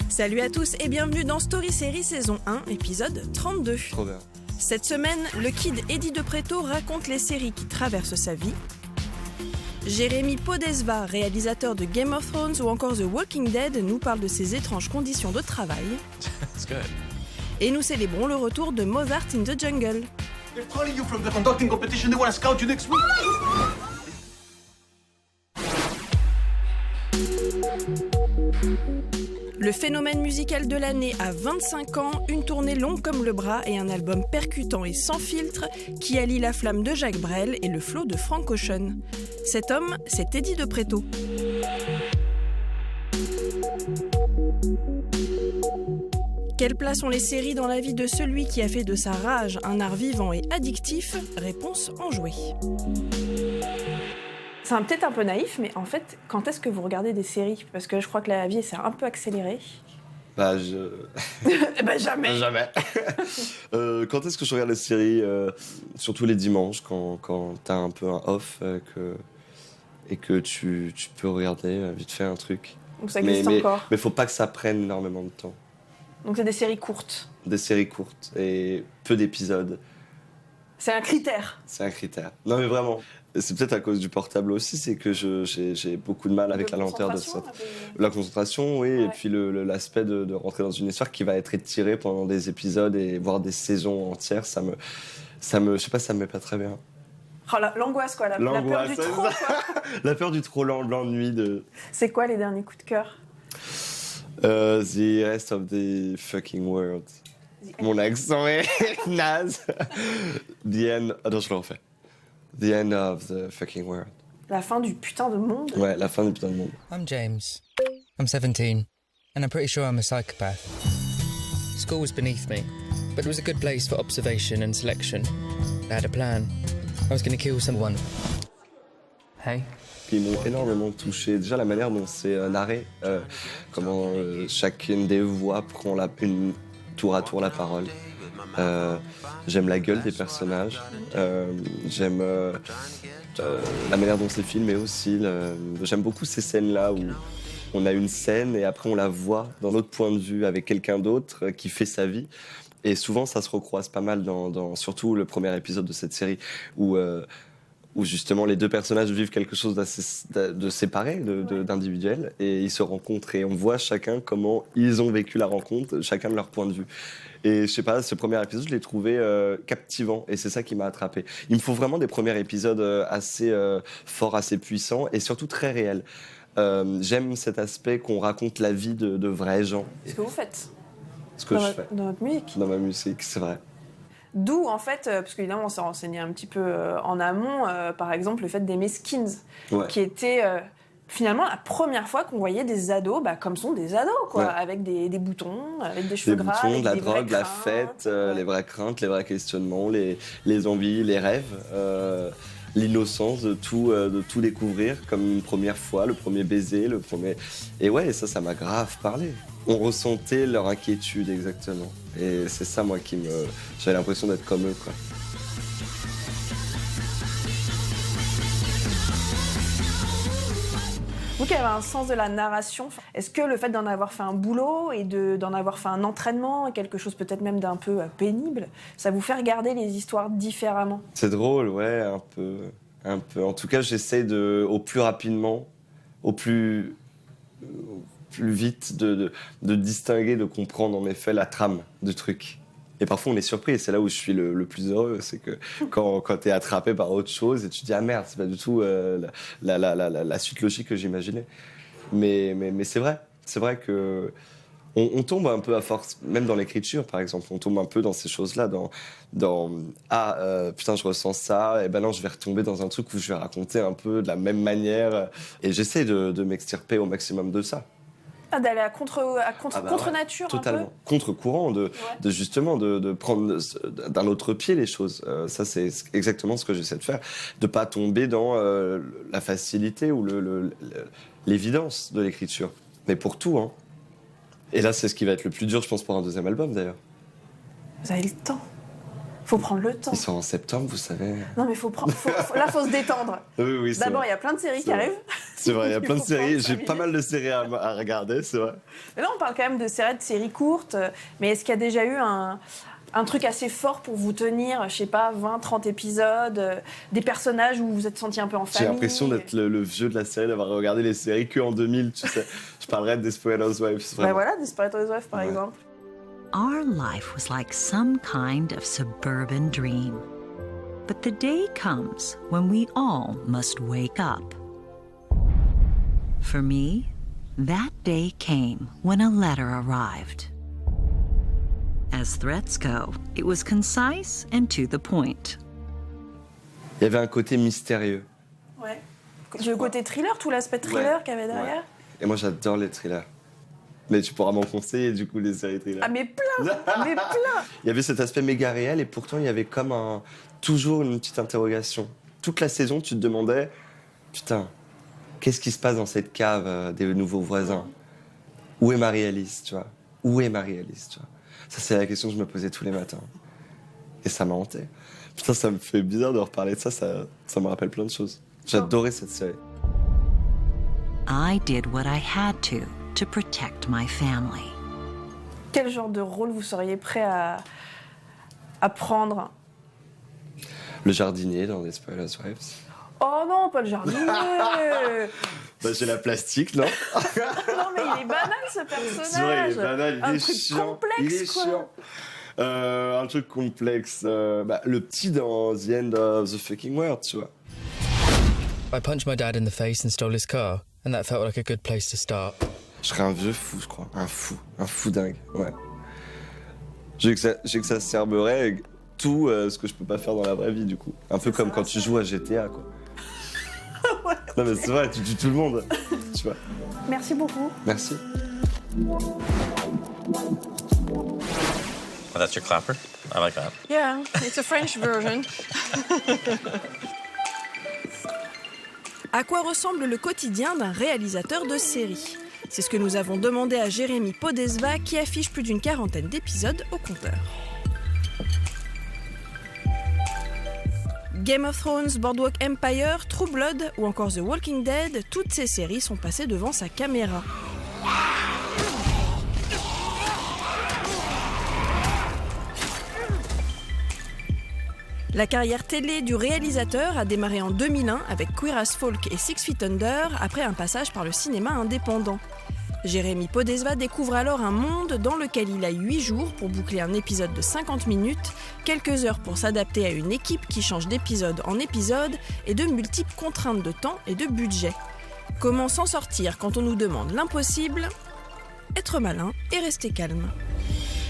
Salut à tous et bienvenue dans Story Série saison 1, épisode 32. Trop bien. Cette semaine, le kid Eddie de Pretto raconte les séries qui traversent sa vie. Jérémy Podesva, réalisateur de Game of Thrones ou encore The Walking Dead, nous parle de ses étranges conditions de travail. That's good. Et nous célébrons le retour de Mozart in the Jungle. They're calling you from the conducting competition. They want to scout you next week. Le phénomène musical de l'année a 25 ans, une tournée longue comme le bras et un album percutant et sans filtre qui allie la flamme de Jacques Brel et le flow de Frank Ocean. Cet homme, c'est Eddie de Pretto. Quelle place ont les séries dans la vie de celui qui a fait de sa rage un art vivant et addictif ? Réponse enjouée. C'est peut-être un peu naïf, mais en fait, quand est-ce que vous regardez des séries ? Parce que je crois que la vie s'est un peu accélérée. Bah, Jamais. Jamais. Quand est-ce que je regarde les séries surtout les dimanches, quand t'as un peu un off et que tu peux regarder vite fait un truc. Donc ça existe encore. Mais faut pas que ça prenne énormément de temps. Donc c'est des séries courtes. Des séries courtes et peu d'épisodes. C'est un critère. C'est un critère. Non mais vraiment. C'est peut-être à cause du portable aussi, c'est que j'ai beaucoup de mal avec la lenteur de ça. La concentration, oui, ouais. Et puis l'aspect de rentrer dans une histoire qui va être étirée pendant des épisodes et voire des saisons entières, ça me je sais pas, ça me met pas très bien. Oh, l'angoisse quoi, la peur du trop. Quoi. La peur du trop, l'ennui de... C'est quoi les derniers coups de cœur? The rest of the fucking world. Mon accent est naze. The end... Attends, je le refais. The end of the fucking world. La fin du putain de monde? Ouais, la fin du putain de monde. I'm James. I'm 17, and I'm pretty sure I'm a psychopath. School was beneath me, but it was a good place for observation and selection. I had a plan. I was going to kill someone. Hey? Qui m'ont énormément touché. Déjà, la manière dont c'est narré, comment chacune des voix prend tour à tour la parole. J'aime la gueule des personnages, j'aime la manière dont c'est filmé aussi, j'aime beaucoup ces scènes-là où on a une scène et après on la voit d'un autre point de vue avec quelqu'un d'autre qui fait sa vie. Et souvent ça se recroise pas mal dans surtout le premier épisode de cette série où justement les deux personnages vivent quelque chose de séparé, d'individuel, et ils se rencontrent et on voit chacun comment ils ont vécu la rencontre, chacun de leur point de vue. Et je sais pas, ce premier épisode, je l'ai trouvé captivant et c'est ça qui m'a attrapé. Il me faut vraiment des premiers épisodes assez forts, assez puissants et surtout très réels. J'aime cet aspect qu'on raconte la vie de vrais gens. Ce que vous faites. Ce que je fais. Dans votre musique. Dans ma musique, c'est vrai. D'où, en fait, parce qu'évidemment, on s'est renseigné un petit peu en amont, par exemple, le fait d'aimer Skins, ouais. Qui était finalement la première fois qu'on voyait des ados, comme sont des ados, quoi, ouais. Avec des boutons, avec des cheveux gras, avec de la des drogue, la fête, ouais. Les vraies craintes, les vrais questionnements, les envies, les rêves, l'innocence de tout découvrir comme une première fois, le premier baiser, le premier... Et ouais, ça m'a grave parlé. On ressentait leur inquiétude, exactement. Et c'est ça, moi, j'avais l'impression d'être comme eux, quoi. Vous qui avez un sens de la narration, est-ce que le fait d'en avoir fait un boulot et d'en avoir fait un entraînement, quelque chose peut-être même d'un peu pénible, ça vous fait regarder les histoires différemment? C'est drôle, ouais, un peu. En tout cas, j'essaie au plus rapidement, au plus vite de distinguer, de comprendre en effet la trame du truc. Et parfois on est surpris, et c'est là où je suis le plus heureux, c'est que quand t'es attrapé par autre chose et tu te dis ah merde, c'est pas du tout la suite logique que j'imaginais. Mais c'est vrai que on tombe un peu à force, même dans l'écriture par exemple, on tombe un peu dans ces choses-là, putain je ressens ça, et ben non je vais retomber dans un truc où je vais raconter un peu de la même manière, et j'essaie de m'extirper au maximum de ça. D'aller à contre-nature, totalement. Un peu. Contre-courant, de justement de prendre d'un autre pied les choses. Ça, c'est exactement ce que j'essaie de faire. De pas tomber dans la facilité ou l'évidence de l'écriture. Mais pour tout, hein. Et là, c'est ce qui va être le plus dur, je pense, pour un deuxième album, d'ailleurs. Vous avez le temps. Faut prendre le temps. Ils sont en septembre, vous savez. Non, mais faut se détendre. Oui, D'abord, il y a plein de séries qui arrivent. C'est vrai, il y a plein de séries. J'ai pas mal de séries à regarder, c'est vrai. Mais là, on parle quand même de séries courtes. Mais est-ce qu'il y a déjà eu un truc assez fort pour vous tenir, je sais pas, 20, 30 épisodes, des personnages où vous vous êtes senti un peu en famille? J'ai l'impression d'être le vieux de la série, d'avoir regardé les séries qu'en 2000, tu sais. Je parlerai de Desperate Housewives. Ben voilà, Desperate Housewives, par exemple. Our life was like some kind of suburban dream. But the day comes when we all must wake up. For me, that day came when a letter arrived. As threats go, it was concise and to the point. Il y avait un côté mystérieux. Ouais. Le côté thriller, tout l'aspect thriller qu'il y avait derrière. Ouais. Et moi, j'adore les thrillers. Mais tu pourras m'en conseiller, du coup, les séries thrillers. Ah, mais plein. Il y avait cet aspect méga réel et pourtant, il y avait comme toujours une petite interrogation. Toute la saison, tu te demandais, putain, qu'est-ce qui se passe dans cette cave des nouveaux voisins? Où est Marie-Alice, tu vois? Où est Marie-Alice, tu vois? Ça, c'est la question que je me posais tous les matins. Et ça m'a hanté. Putain, ça me fait bizarre de reparler de ça, ça me rappelle plein de choses. J'adorais cette série. I did what I had to protect my family. Quel genre de rôle vous seriez prêt à prendre? Le jardinier dans Desperate Housewives. Oh non, pas le jardinier. Bah, j'ai la plastique, non? Non, mais il est banal, ce personnage. C'est vrai, il est banal, il est chiant. Complexe, il est quoi. chiant. Un truc complexe. Le petit dans The End of the Fucking World, tu vois. I punched my dad in the face and stole his car, and that felt like a good place to start. Je serais un vieux fou, je crois. Un fou dingue, ouais. J'ai que ça serberait tout ce que je peux pas faire dans la vraie vie, du coup. Un peu comme quand tu joues à GTA, quoi. Ouais. Non, mais c'est vrai, tu tues tout le monde, tu vois. Merci beaucoup. Merci. Oh, that's your clapper? I like that. Yeah, it's a French version. À quoi ressemble le quotidien d'un réalisateur de série? C'est ce que nous avons demandé à Jérémy Podesva, qui affiche plus d'une 40aine d'épisodes au compteur. Game of Thrones, Boardwalk Empire, True Blood ou encore The Walking Dead, toutes ces séries sont passées devant sa caméra. La carrière télé du réalisateur a démarré en 2001 avec Queer as Folk et Six Feet Under après un passage par le cinéma indépendant. Jérémy Podesva découvre alors un monde dans lequel il a 8 jours pour boucler un épisode de 50 minutes, quelques heures pour s'adapter à une équipe qui change d'épisode en épisode et de multiples contraintes de temps et de budget. Comment s'en sortir quand on nous demande l'impossible? Être malin et rester calme.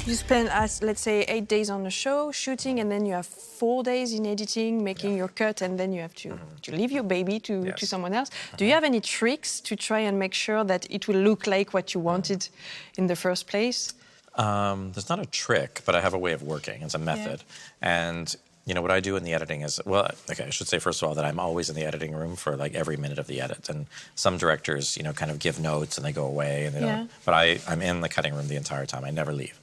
You spend, let's say, 8 days on the show, shooting, and then you have 4 days in editing, making your cut, and then you have to leave your baby to someone else. Do you have any tricks to try and make sure that it will look like what you wanted in the first place? There's not a trick, but I have a way of working. It's a method. Yeah. And, you know, what I do in the editing is, well, okay, I should say, first of all, that I'm always in the editing room for, like, every minute of the edit. And some directors, you know, kind of give notes and they go away. And they don't, but I'm in the cutting room the entire time. I never leave.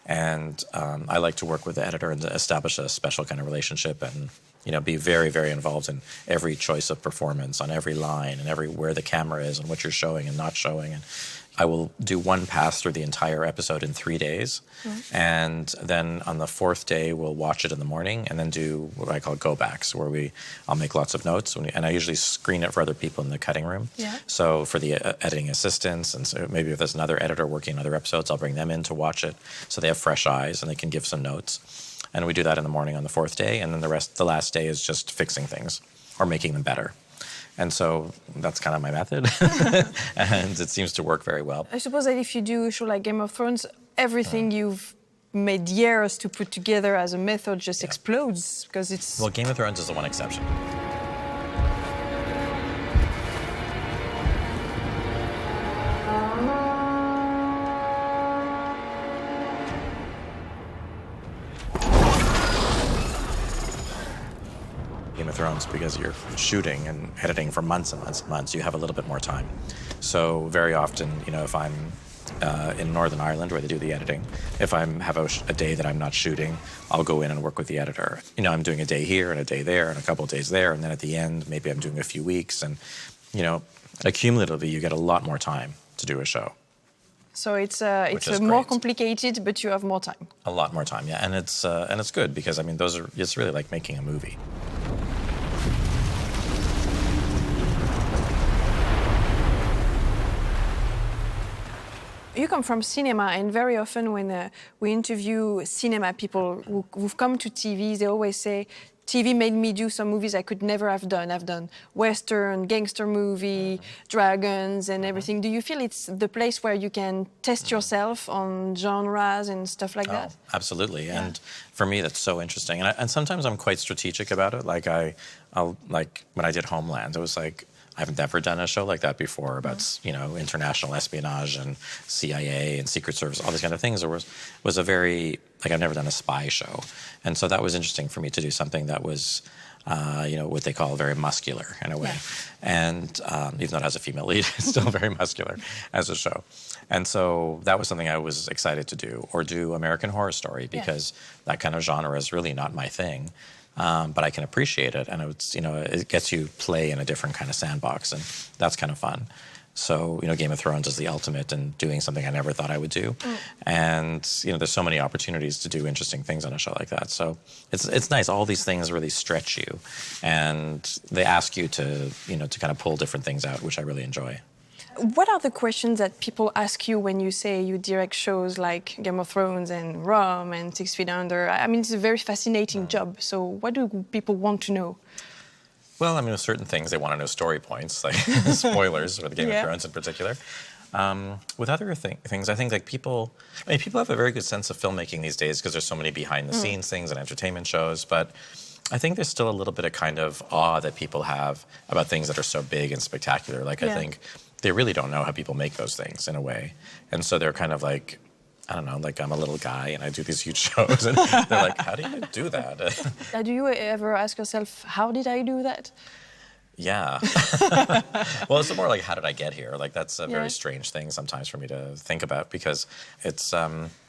And I like to work with the editor and establish a special kind of relationship and, you know, be very, very involved in every choice of performance, on every line and where the camera is and what you're showing and not showing. And I will do one pass through the entire episode in 3 days. Mm-hmm. And then on the 4th day, we'll watch it in the morning and then do what I call go-backs, where I'll make lots of notes. And I usually screen it for other people in the cutting room. Yeah. So for the editing assistants, and so maybe if there's another editor working on other episodes, I'll bring them in to watch it so they have fresh eyes and they can give some notes. And we do that in the morning on the 4th day. And then the last day is just fixing things or making them better. And so that's kind of my method. And it seems to work very well. I suppose that if you do a show like Game of Thrones, everything you've made years to put together as a method just explodes because it's... Well, Game of Thrones is the one exception. Game of Thrones, because you're shooting and editing for months and months and months, you have a little bit more time. So very often, you know, if I'm in Northern Ireland where they do the editing. If I have a day that I'm not shooting, I'll go in and work with the editor. You know, I'm doing a day here and a day there and a couple of days there, and then at the end, maybe I'm doing a few weeks. And, you know, accumulatively, you get a lot more time to do a show. So it's more complicated, but you have more time. A lot more time, yeah, and it's good because I mean it's really like making a movie. You come from cinema, and very often when we interview cinema people who've come to TV, they always say, TV made me do some movies I could never have done. I've done Western, gangster movie, dragons and everything. Do you feel it's the place where you can test yourself on genres and stuff like that? Absolutely. Yeah. And for me, that's so interesting. And sometimes I'm quite strategic about it. Like I'll like when I did Homeland, it was like, I've never done a show like that before about, you know, international espionage and CIA and Secret Service, all these kind of things. There was a very, like I've never done a spy show. And so that was interesting for me to do something that was, you know, what they call very muscular in a way. Yeah. And even though it has a female lead, it's still very muscular as a show. And so that was something I was excited to do, or do American Horror Story, because that kind of genre is really not my thing. But I can appreciate it, and it's, you know, it gets you play in a different kind of sandbox, and that's kind of fun. So, you know, Game of Thrones is the ultimate in doing something I never thought I would do. And, you know, there's so many opportunities to do interesting things on a show like that. So it's nice. All these things really stretch you, and they ask you to, you know, to kind of pull different things out, which I really enjoy. What are the questions that people ask you when you say you direct shows like Game of Thrones and Rome and 6 Feet Under? I mean, it's a very fascinating job. So what do people want to know? Well, I mean, with certain things, they want to know story points, like spoilers with Game of Thrones in particular. With other things, I think like people have a very good sense of filmmaking these days because there's so many behind-the-scenes things and entertainment shows, but I think there's still a little bit of kind of awe that people have about things that are so big and spectacular. Like, I think they really don't know how people make those things in a way. And so they're kind of like, I don't know, like I'm a little guy and I do these huge shows. And they're like, how do you do that? Do you ever ask yourself, how did I do that? Yeah. Well, it's more like, how did I get here? Like, that's a very strange thing sometimes for me to think about, because it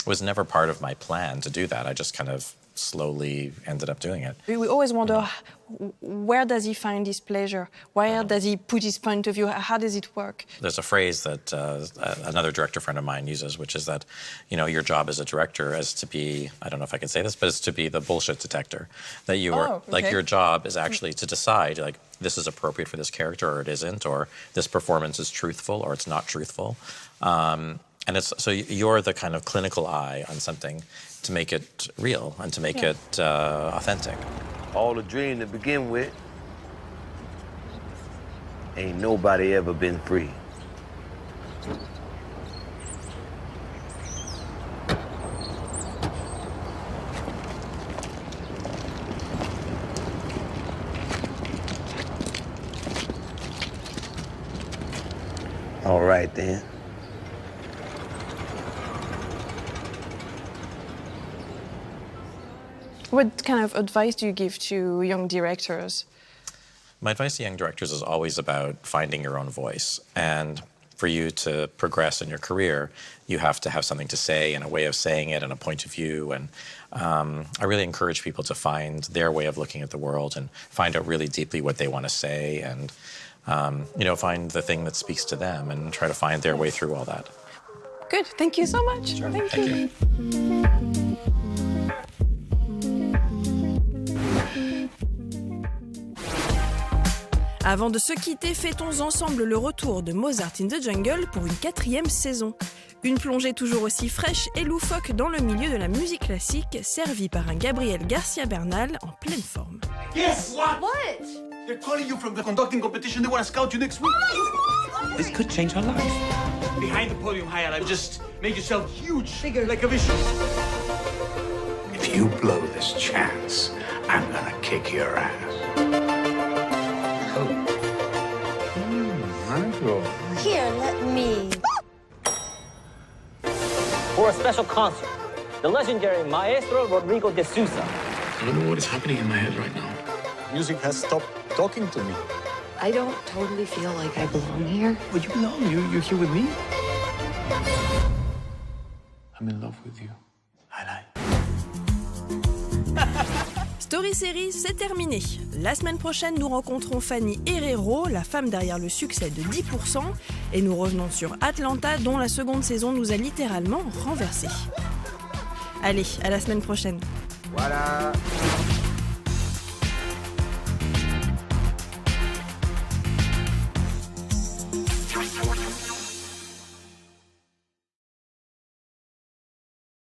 was never part of my plan to do that. I just kind of slowly ended up doing it. We always wonder, where does he find his pleasure? Where does he put his point of view? How does it work? There's a phrase that another director friend of mine uses, which is that, you know, your job as a director is to be, I don't know if I can say this, but it's to be the bullshit detector. That you are, like, your job is actually to decide, like, this is appropriate for this character or it isn't, or this performance is truthful or it's not truthful. And it's, so you're the kind of clinical eye on something to make it real and to make it authentic. All the dream to begin with, ain't nobody ever been free. All right, then. What kind of advice do you give to young directors? My advice to young directors is always about finding your own voice. And for you to progress in your career, you have to have something to say and a way of saying it and a point of view. And I really encourage people to find their way of looking at the world and find out really deeply what they want to say, and you know, find the thing that speaks to them and try to find their way through all that. Good. Thank you so much. Sure. Thank you. Avant de se quitter, fêtons ensemble le retour de Mozart in the Jungle pour une 4e saison. Une plongée toujours aussi fraîche et loufoque dans le milieu de la musique classique, servie par un Gabriel Garcia Bernal en pleine forme. Guess what? What? They're calling you from the conducting competition. They want to scout you next week. This could change our life. Behind the podium, Hayat, just make yourself huge, bigger, like a vicious. If you blow this chance, I'm gonna kick your ass. Here, let me. For a special concert, the legendary Maestro Rodrigo de Sousa. I don't know what is happening in my head right now. Music has stopped talking to me. I don't totally feel like I belong here. Well, you belong. You're here with me. I'm in love with you. I like. Story Série, c'est terminé. La semaine prochaine, nous rencontrons Fanny Herrero, la femme derrière le succès de 10%, et nous revenons sur Atlanta, dont la seconde saison nous a littéralement renversés. Allez, à la semaine prochaine. Voilà.